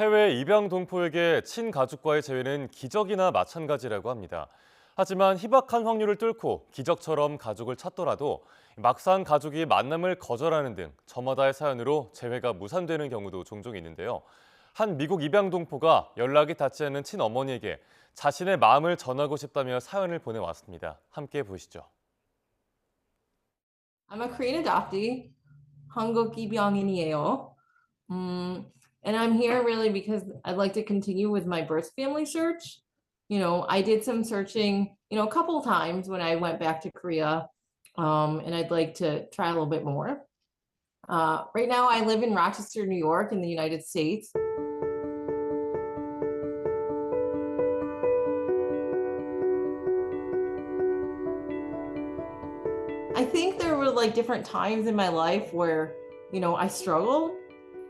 해외 입양동포에게 친가족과의 재회는 기적이나 마찬가지라고 합니다. 하지만 희박한 확률을 뚫고 기적처럼 가족을 찾더라도 막상 가족이 만남을 거절하는 등 저마다의 사연으로 재회가 무산되는 경우도 종종 있는데요. 한 미국 입양동포가 연락이 닿지 않는 친어머니에게 자신의 마음을 전하고 싶다며 사연을 보내왔습니다. 함께 보시죠. I'm a Korean adoptee. 한국 입양인이에요. And I'm here really because I'd like to continue with my birth family search. I did some searching, a couple times when I went back to Korea, and I'd like to try a little bit more. Right now, I live in Rochester, New York, in the United States. I think there were like different times in my life where, I struggled.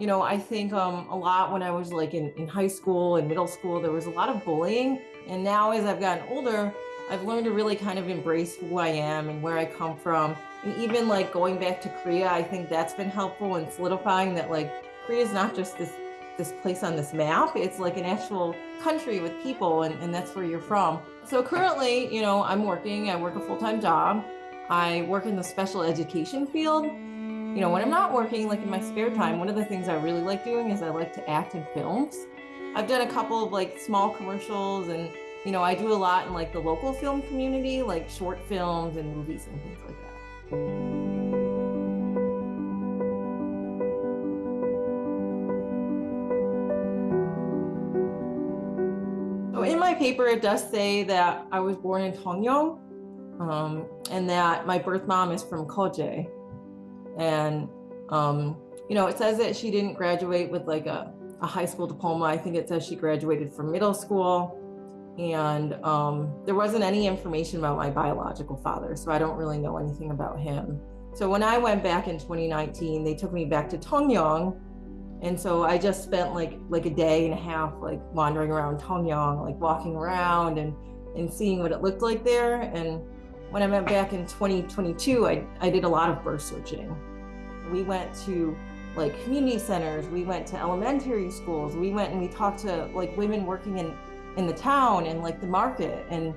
I think a lot when I was like in high school and middle school, there was a lot of bullying. And now as I've gotten older, I've learned to really kind of embrace who I am and where I come from. And even like going back to Korea, I think that's been helpful in solidifying that like Korea is not just this place on this map. It's like an actual country with people, and that's where you're from. So currently, I'm working. I work a full-time job. I work in the special education field. When I'm not working, like in my spare time, one of the things I really like doing is I like to act in films. I've done a couple of like small commercials, and I do a lot in like the local film community, like short films and movies and things like that. So in my paper, it does say that I was born in Tongyeong, and that my birth mom is from Koje. And, it says that she didn't graduate with like a high school diploma. I think it says she graduated from middle school. And there wasn't any information about my biological father, so I don't really know anything about him. So when I went back in 2019, they took me back to Tongyeong. And so I just spent like a day and a half like wandering around Tongyeong, like walking around and seeing what it looked like there. And when I went back in 2022, I did a lot of birth searching. We went to like community centers, we went to elementary schools, we went and we talked to like women working in the town and like the market. And,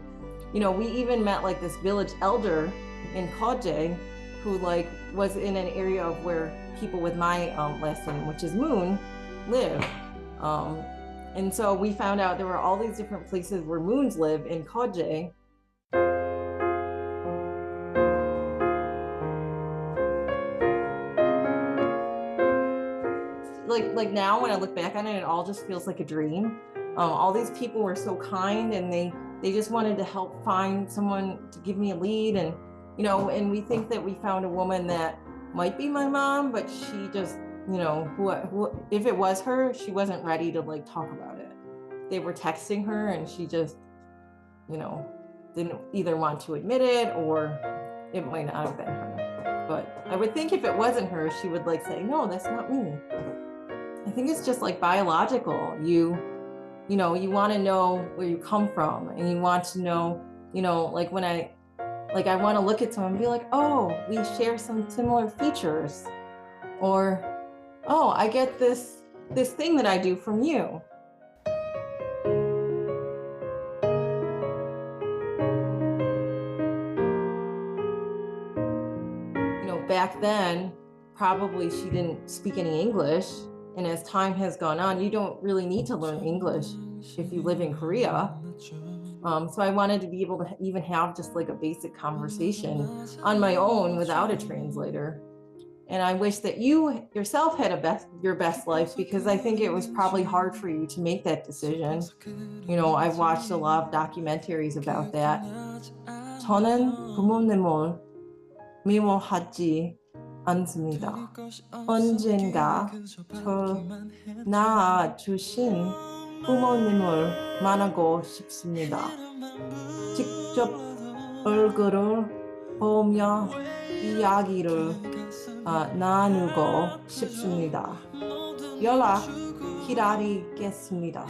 we even met like this village elder in Koje who like was in an area of where people with my last name, which is Moon, live. And so we found out there were all these different places where Moons live in Koje. Like now when I look back on it, it all just feels like a dream. All these people were so kind, and they just wanted to help find someone to give me a lead. And and we think that we found a woman that might be my mom, but she just who if it was her, she wasn't ready to like talk about it. They were texting her, and she just didn't either want to admit it, or it might not have been her. But I would think if it wasn't her, she would like say, no, that's not me. I think it's just like biological. You want to know where you come from, and you want to know, like when I want to look at someone and be like, oh, we share some similar features, or, oh, I get this thing that I do from you. Back then, probably she didn't speak any English. And as time has gone on, you don't really need to learn English if you live in Korea. So I wanted to be able to even have just like a basic conversation on my own without a translator. And I wish that you yourself had your best life, because I think it was probably hard for you to make that decision. I've watched a lot of documentaries about that. 저는 부모님을 미워하지 않습니다. 언젠가 저 낳아주신 부모님을 만나고 싶습니다. 직접 얼굴을 보며 이야기를 나누고 싶습니다. 연락 기다리겠습니다.